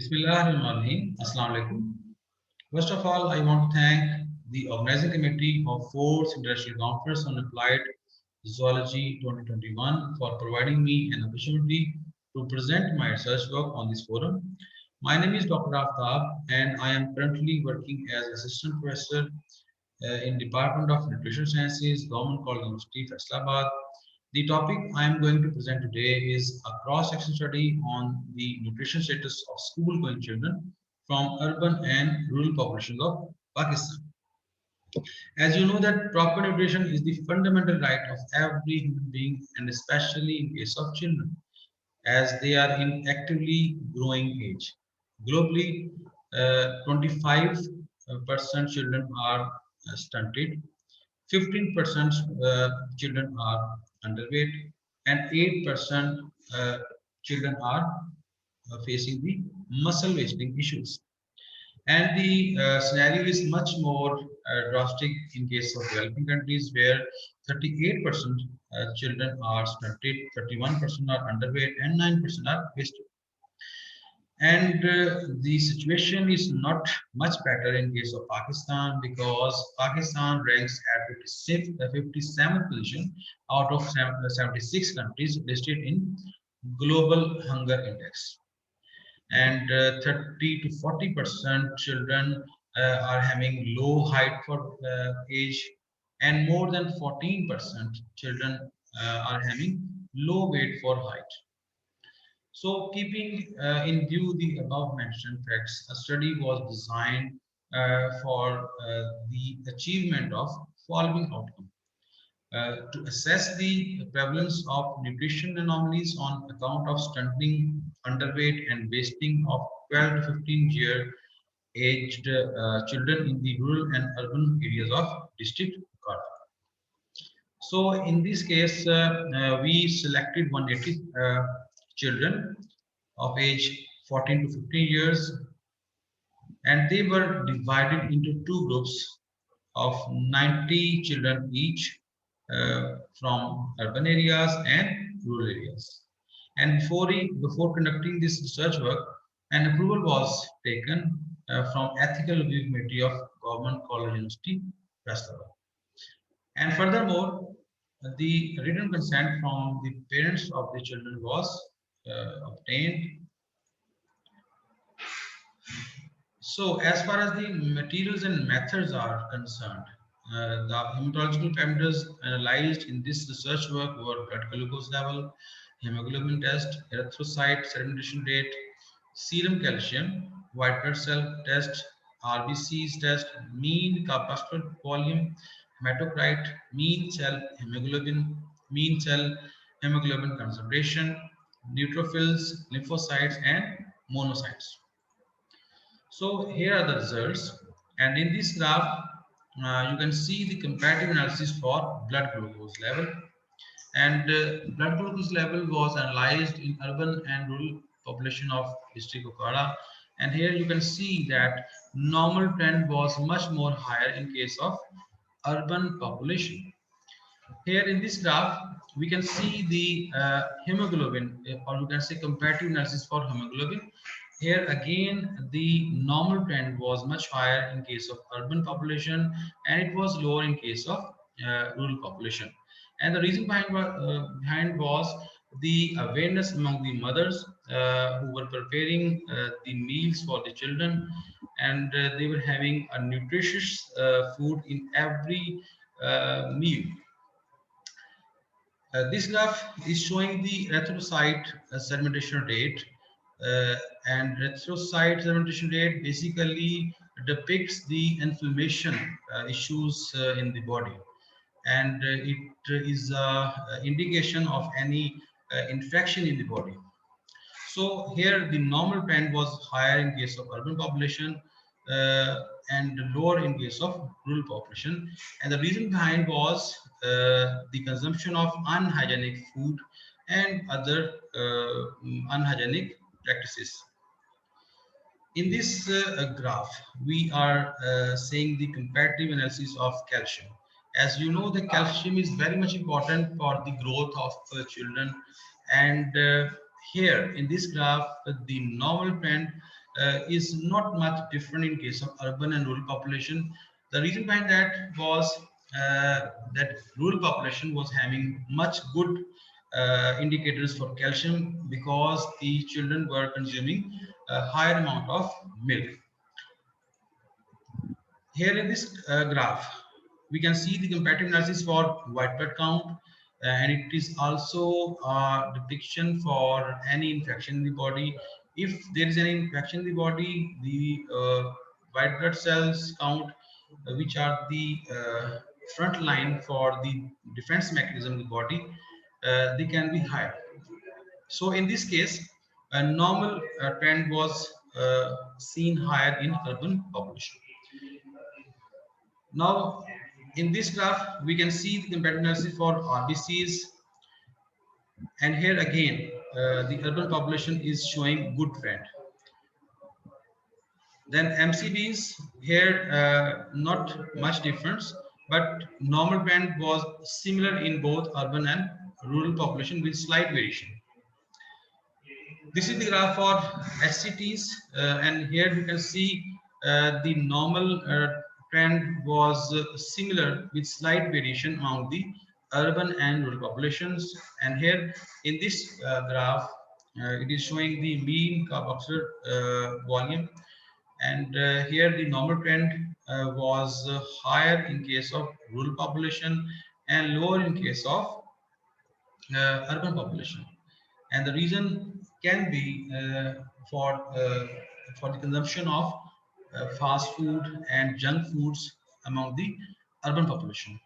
Bismillahirrahmanirrahim. Assalamu alaikum. First of all, I want to thank the organizing committee of 4th International Conference on Applied Zoology 2021 for providing me an opportunity to present my research work on this forum. My name is Dr. Aftab and I am currently working as assistant professor in Department of Nutrition Sciences, Government College University, Faisalabad. The topic I am going to present today is a cross-section study on the nutrition status of school-going children from urban and rural populations of Pakistan. As you know that proper nutrition is the fundamental right of every human being and especially in case of children as they are in actively growing age. Globally, 25% children are stunted, 15% children are underweight, and 8% children are facing the muscle wasting issues. And the scenario is much more drastic in case of developing countries where 38% children are stunted, 31% are underweight, and 9% are wasted. And the situation is not much better in case of Pakistan because Pakistan ranks at 57th position out of 76 countries listed in Global Hunger Index. And 30 to 40% children are having low height for age, and more than 14% children are having low weight for height. So, keeping in view the above mentioned facts, a study was designed for the achievement of following outcome. To assess the prevalence of nutrition anomalies on account of stunting, underweight, and wasting of 12 to 15-year aged children in the rural and urban areas of district Kolkata. So in this case, we selected 180 children of age 14 to 15 years, and they were divided into two groups of 90 children each from urban areas and rural areas. And before conducting this research work, an approval was taken from Ethical Review Committee of Government College University, Faisalabad. And furthermore, the written consent from the parents of the children was obtained. So, as far as the materials and methods are concerned, the hematological parameters analyzed in this research work were blood glucose level, hemoglobin test, erythrocyte sedimentation rate, serum calcium, white blood cell test, RBCs test, mean corpuscular volume, hematocrit, mean cell hemoglobin, mean cell hemoglobin concentration, neutrophils, lymphocytes, and monocytes. So here are the results, and in this graph, you can see the comparative analysis for blood glucose level. And blood glucose level was analyzed in urban and rural population of district Okara. And here you can see that normal trend was much more higher in case of urban population. Here in this graph, we can see the hemoglobin, or you can say comparative analysis for hemoglobin. Here again, the normal trend was much higher in case of urban population, and it was lower in case of rural population. And the reason behind was the awareness among the mothers who were preparing the meals for the children, and they were having a nutritious food in every meal. This graph is showing the erythrocyte sedimentation rate, and erythrocyte sedimentation rate basically depicts the inflammation issues in the body, and it is an indication of any infection in the body. So here the normal trend was higher in case of urban population uh, and lower in case of rural population. And the reason behind was the consumption of unhygienic food and other unhygienic practices. In this graph, we are seeing the comparative analysis of calcium. As you know, the calcium is very much important for the growth of children. And here in this graph, the normal trend is not much different in case of urban and rural population. The reason behind that was that rural population was having much good indicators for calcium because the children were consuming a higher amount of milk. Here in this graph, we can see the comparative analysis for white blood count, and it is also a depiction for any infection in the body. If there is any infection in the body, the white blood cells count, which are the front line for the defense mechanism of the body, they can be higher. So in this case, a normal trend was seen higher in urban population. Now, in this graph, we can see the comparative analysis for RBCs, and here again, the urban population is showing good trend. Then MCBs, here not much difference, but normal trend was similar in both urban and rural population with slight variation. This is the graph for SCTs, and here you can see the normal trend was similar with slight variation among the urban and rural populations. And here in this graph, it is showing the mean carboxylate volume, and here the normal trend was higher in case of rural population and lower in case of urban population. And the reason can be for the consumption of fast food and junk foods among the urban population.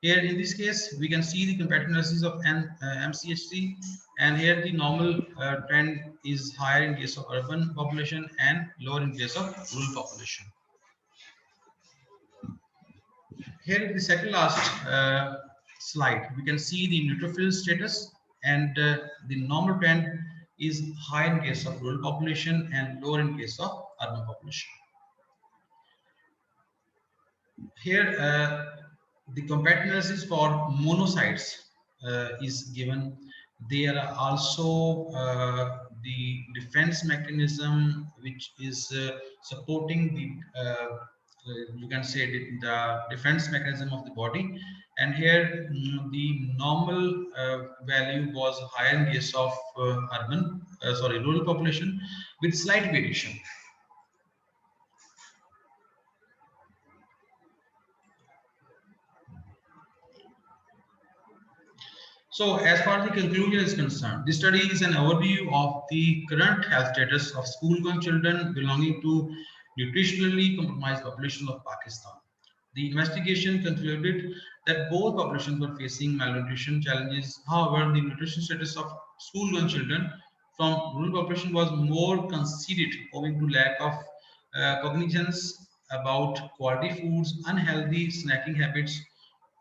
Here in this case, we can see the comparative analysis of MCHC, and here the normal trend is higher in case of urban population and lower in case of rural population. Here in the second last slide, we can see the neutrophil status, and the normal trend is high in case of rural population and lower in case of urban population. Here, the comparative analysis for monocytes is given. There are also the defense mechanism which is supporting you can say the defense mechanism of the body. And here the normal value was higher in case of rural population with slight variation. So, as far as the conclusion is concerned, this study is an overview of the current health status of school-going children belonging to nutritionally compromised population of Pakistan. The investigation concluded that both populations were facing malnutrition challenges. However, the nutrition status of school-going children from rural population was more conceded owing to lack of cognizance about quality foods, unhealthy snacking habits,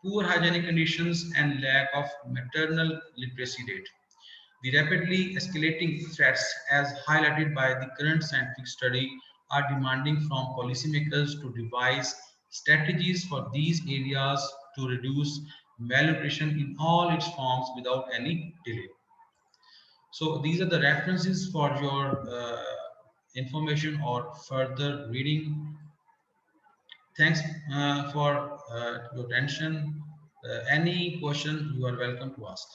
poor hygienic conditions, and lack of maternal literacy rate. The rapidly escalating threats, as highlighted by the current scientific study, are demanding from policymakers to devise strategies for these areas to reduce malnutrition in all its forms without any delay. So these are the references for your information or further reading. Thanks for your attention. Any question you are welcome to ask.